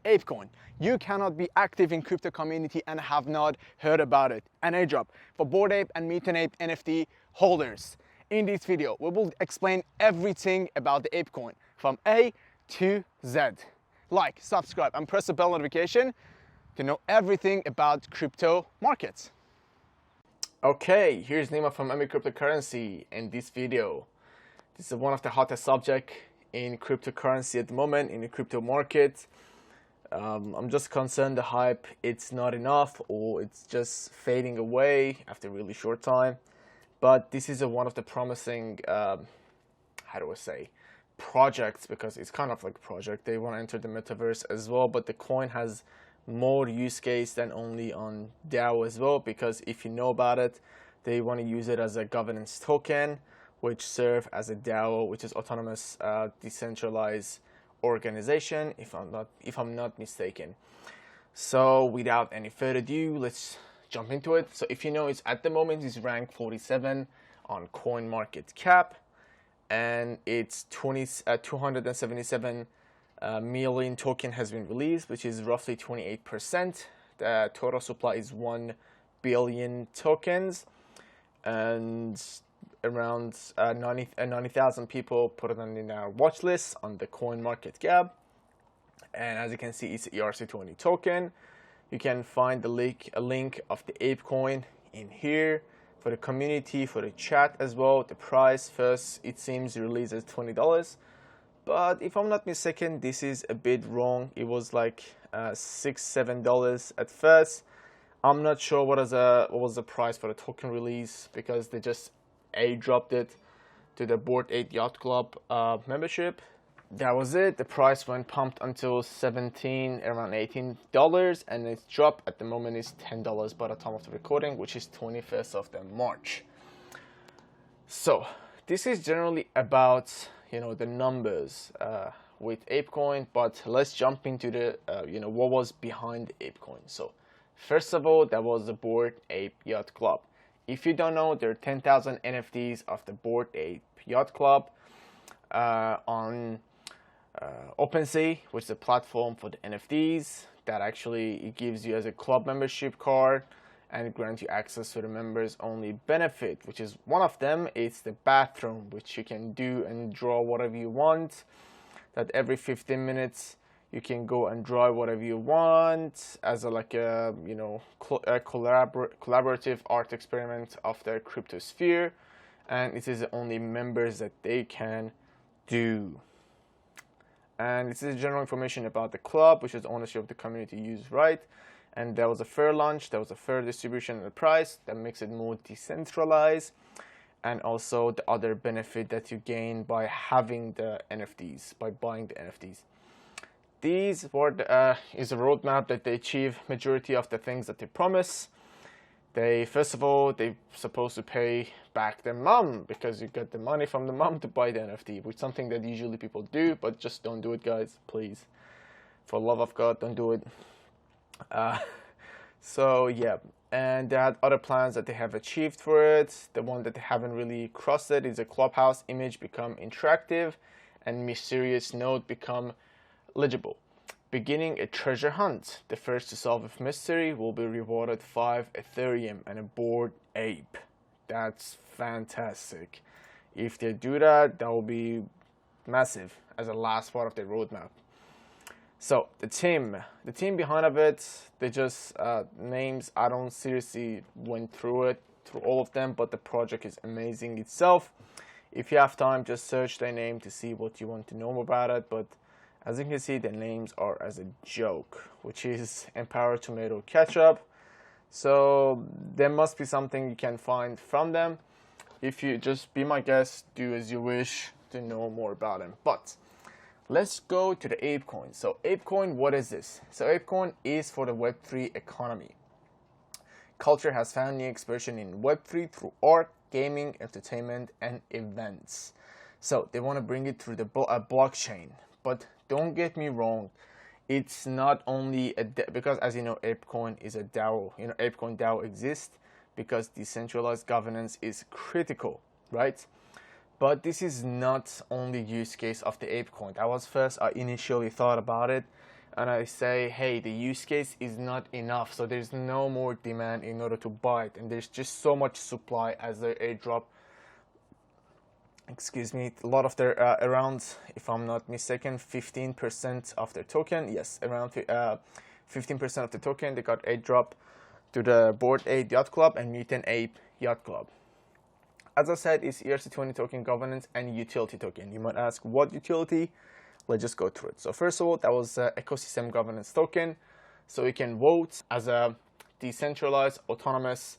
Apecoin. You cannot be active in crypto community and have not heard about it. An airdrop for Bored Ape and Mutant Ape NFT holders. In this video, we will explain everything about the Apecoin from A to Z. Like, subscribe, and press the bell notification to know everything about crypto markets. Okay, here's Nima from MB.Cryptocurrency in this video. This is one of the hottest subjects in cryptocurrency at the moment in the crypto market. I'm just concerned the hype, it's not enough or it's just fading away after a really short time. But this is one of the promising, projects, because it's kind of like a project. They want to enter the metaverse as well, but the coin has more use case than only on DAO as well, because if you know about it, they want to use it as a governance token, which serve as a DAO, which is autonomous decentralized organization, if I'm not mistaken. So without any further ado, let's jump into it. So if you know, it's at the moment it's ranked 47 on coin market cap, and it's 277 million token has been released, which is roughly 28%. The total supply is 1 billion tokens, and around 90,000 people put it on our watch list on the coin market cap. And as you can see, it's ERC20 token. You can find a link of the Apecoin in here for the community, for the chat as well. The price first, it seems released as $20, but if I'm not mistaken, this is a bit wrong. It was like $6-7 at first. I'm not sure what was the price for the token release, because they just dropped it to the Bored Ape Yacht Club membership. That was it. The price went pumped until around $18, and its drop at the moment is $10 by the time of the recording, which is 21st of March. So this is generally about the numbers with Apecoin, but let's jump into the what was behind Apecoin. So first of all, that was the Bored Ape Yacht Club. If you don't know, there are 10,000 NFTs of the Bored Ape Yacht Club on OpenSea, which is a platform for the NFTs that actually it gives you as a club membership card and grants you access to the members only benefit, which is one of them. It's the bathroom, which you can do and draw whatever you want. That every 15 minutes you can go and draw whatever you want as a collaborative art experiment of the crypto sphere, and it is only members that they can do. And this is general information about the club, which is ownership of the community use right. And there was a fair launch, there was a fair distribution of the price that makes it more decentralized, and also the other benefit that you gain by having the NFTs, by buying the NFTs. These were is a roadmap that they achieve majority of the things that they promise. First of all, they're supposed to pay back their mom, because you get the money from the mom to buy the NFT, which is something that usually people do, but just don't do it, guys, please. For love of God, don't do it. So yeah, and they had other plans that they have achieved for it. The one that they haven't really crossed it is a clubhouse image become interactive and mysterious node become legible. Beginning a treasure hunt. The first to solve a mystery will be rewarded 5 Ethereum and a Bored Ape. That's fantastic. If they do that, that will be massive as a last part of their roadmap. So the team behind it, they just names. I don't seriously went through all of them, but the project is amazing itself. If you have time, just search their name to see what you want to know about it. But as you can see, the names are as a joke, which is Empower Tomato Ketchup. So there must be something you can find from them. If you just be my guest, do as you wish to know more about them. But let's go to the Apecoin. So Apecoin, what is this? So Apecoin is for the Web3 economy. Culture has found new expression in Web3 through art, gaming, entertainment, and events. So they want to bring it through the blockchain. But don't get me wrong, it's not only because, as you know, Apecoin is a DAO. Apecoin DAO exists because decentralized governance is critical, right? But this is not only use case of the Apecoin. That was first I initially thought about it and I say, hey, the use case is not enough, so there's no more demand in order to buy it, and there's just so much supply as their airdrop, excuse me, a lot of their around, if I'm not mistaken, 15% of their token, yes, around 15% of the token, they got airdrop to the Bored Ape Yacht Club and Mutant Ape Yacht Club. As I said, it's ERC20 token governance and utility token. You might ask, what utility? Let's just go through it. So first of all, that was ecosystem governance token. So you can vote as a decentralized, autonomous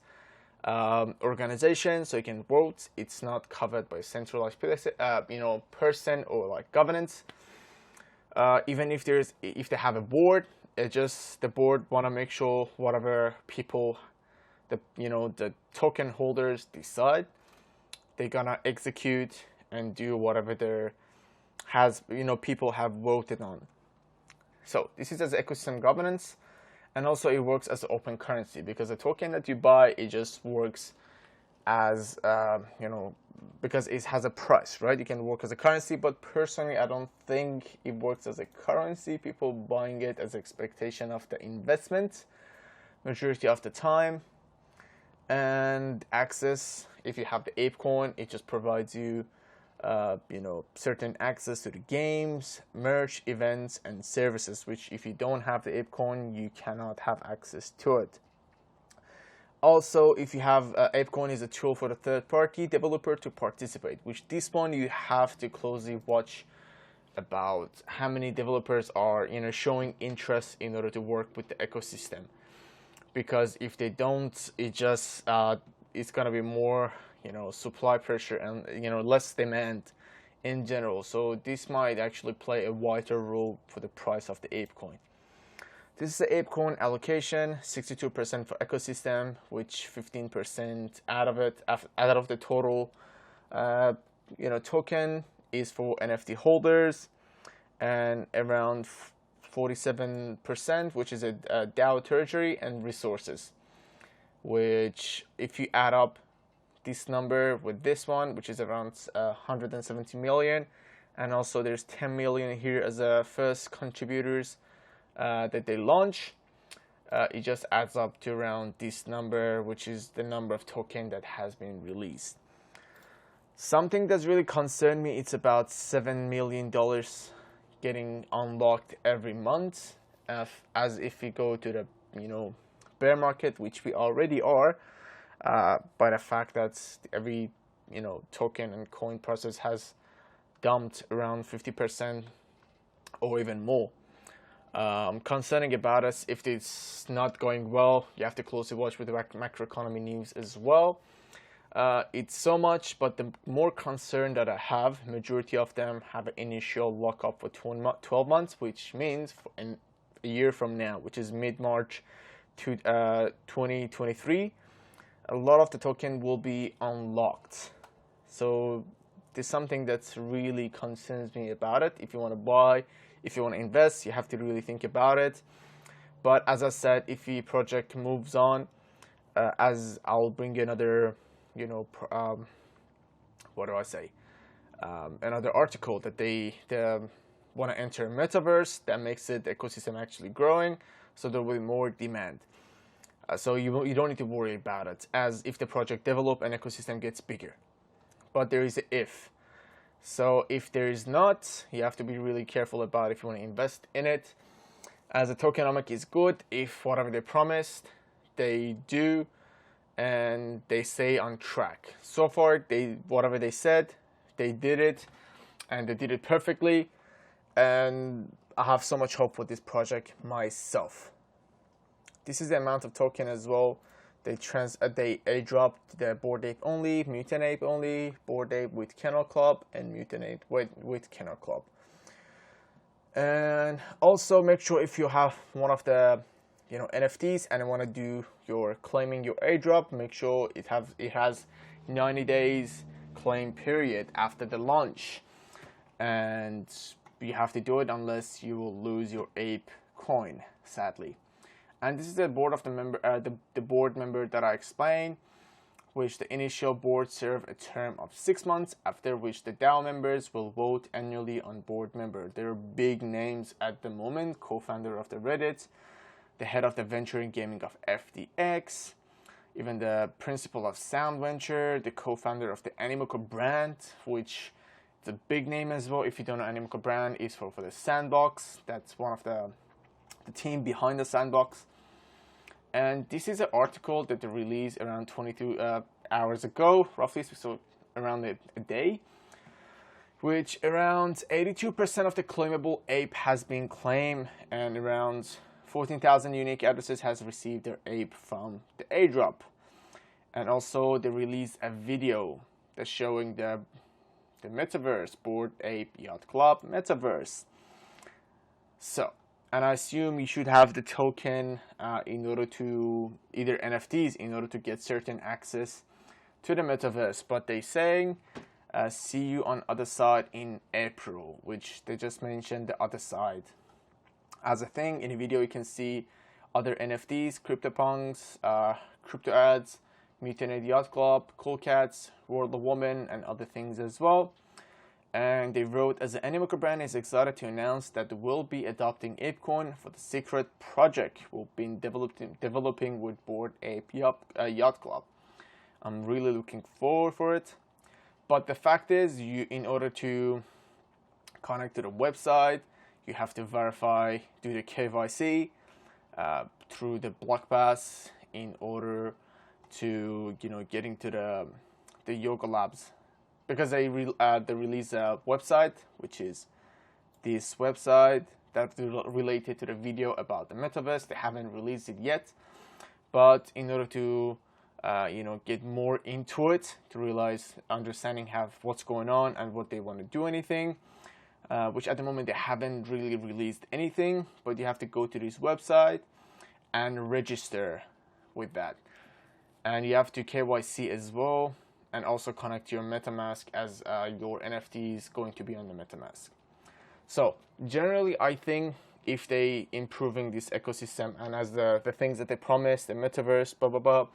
organization. So you can vote. It's not covered by centralized person or like governance. Even if they have a board, it just the board want to make sure whatever people, the token holders decide, they're gonna execute and do whatever people have voted on. So this is as ecosystem governance, and also it works as open currency, because the token that you buy, it just works as because it has a price, right? You can work as a currency, but personally I don't think it works as a currency. People buying it as expectation of the investment majority of the time. And access, if you have the Apecoin, it just provides you certain access to the games, merch, events, and services, which if you don't have the Apecoin, you cannot have access to it. Also, if you have Apecoin, is a tool for the third-party developer to participate, which this one you have to closely watch about how many developers are showing interest in order to work with the ecosystem. Because if they don't, it just it's gonna be more supply pressure and less demand in general. So this might actually play a vital role for the price of the Apecoin. This is the Apecoin allocation: 62% for ecosystem, which 15% out of the total token is for NFT holders, and around 47%, which is a DAO treasury and resources, which if you add up this number with this one, which is around 170 million, and also there's 10 million here as a first contributors that they launch, it just adds up to around this number, which is the number of token that has been released. Something that's really concerned me, it's about $7 million getting unlocked every month, as if we go to the bear market, which we already are, by the fact that every token and coin prices has dumped around 50% or even more. Concerning about us, if it's not going well, you have to closely watch with the macroeconomy news as well. It's so much, but the more concern that I have, majority of them have an initial lockup for 12 months, which means in a year from now, which is mid-March to 2023, a lot of the token will be unlocked. So there's something that's really concerns me about it. If you want to buy, if you want to invest, you have to really think about it. But as I said, if the project moves on, as I'll bring you another another article that they want to enter metaverse, that makes it the ecosystem actually growing, so there will be more demand. So you don't need to worry about it, as if the project develop and ecosystem gets bigger. But there is an if. So if there is not, you have to be really careful about if you want to invest in it, as the tokenomics is good if whatever they promised they do and they stay on track. So far, whatever they said, they did it, and they did it perfectly. And I have so much hope for this project myself. This is the amount of token as well. They airdropped the Bored Ape only, Mutant Ape only, Bored Ape with Kennel Club, and Mutant Ape with Kennel Club. And also make sure if you have one of the NFTs and want to do your claiming your airdrop, make sure it has 90 days claim period after the launch, and you have to do it unless you will lose your Ape coin, sadly. And this is the board of the member, the board member that I explained, which the initial board serve a term of 6 months, after which the DAO members will vote annually on board member. There are big names at the moment: co-founder of the Reddit, the head of the venture in gaming of FTX, even the principal of Sound Venture, the co-founder of the Animoca Brands, which is a big name as well. If you don't know, Animoca Brand is for the Sandbox. That's one of the team behind the Sandbox. And this is an article that they released around 22 hours ago, roughly, so around a day, which around 82% of the claimable APE has been claimed, and around 14,000 unique addresses has received their APE from the airdrop. And also they released a video that's showing the metaverse, Bored Ape Yacht Club metaverse. So, and I assume you should have the token in order to, either NFTs, in order to get certain access to the metaverse. But they saying, see you on other side in April, which they just mentioned the other side as a thing. In the video you can see other NFTs, CryptoPunks, Crypto Ads, Mutant Yacht Club, Cool Cats, World of Woman, and other things as well. And they wrote, as the Animoca brand is excited to announce that they will be adopting Apecoin for the secret project we've been developing with Bored Ape Yacht Club. I'm really looking forward for it. But the fact is, in order to connect to the website, you have to verify, do the KYC through the block pass in order to get into the Yoga Labs, because they release a website, which is this website that's related to the video about the metaverse. They haven't released it yet, but in order to get more into it, to realize, understanding what's going on and what they want to do anything, which at the moment they haven't really released anything, but you have to go to this website and register with that. And you have to KYC as well, and also connect your MetaMask, as your NFT is going to be on the MetaMask. So generally, I think if they improving this ecosystem and as the things that they promised, the metaverse, blah blah blah,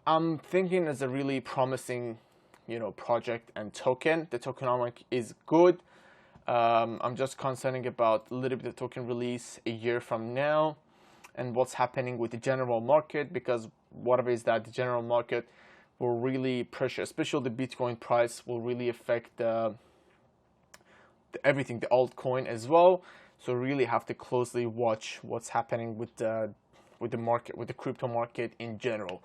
I'm thinking as a really promising project and token. The tokenomic is good. I'm just concerning about a little bit of token release a year from now and what's happening with the general market, because whatever is that, the general market will really pressure, especially the Bitcoin price will really affect everything, the altcoin as well. So really have to closely watch what's happening with the market, with the crypto market in general.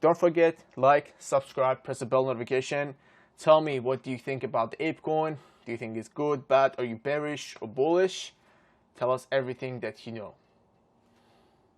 Don't forget, like, subscribe, press the bell notification. Tell me, what do you think about the Apecoin? Do you think it's good, bad? Are you bearish or bullish? Tell us everything that you know.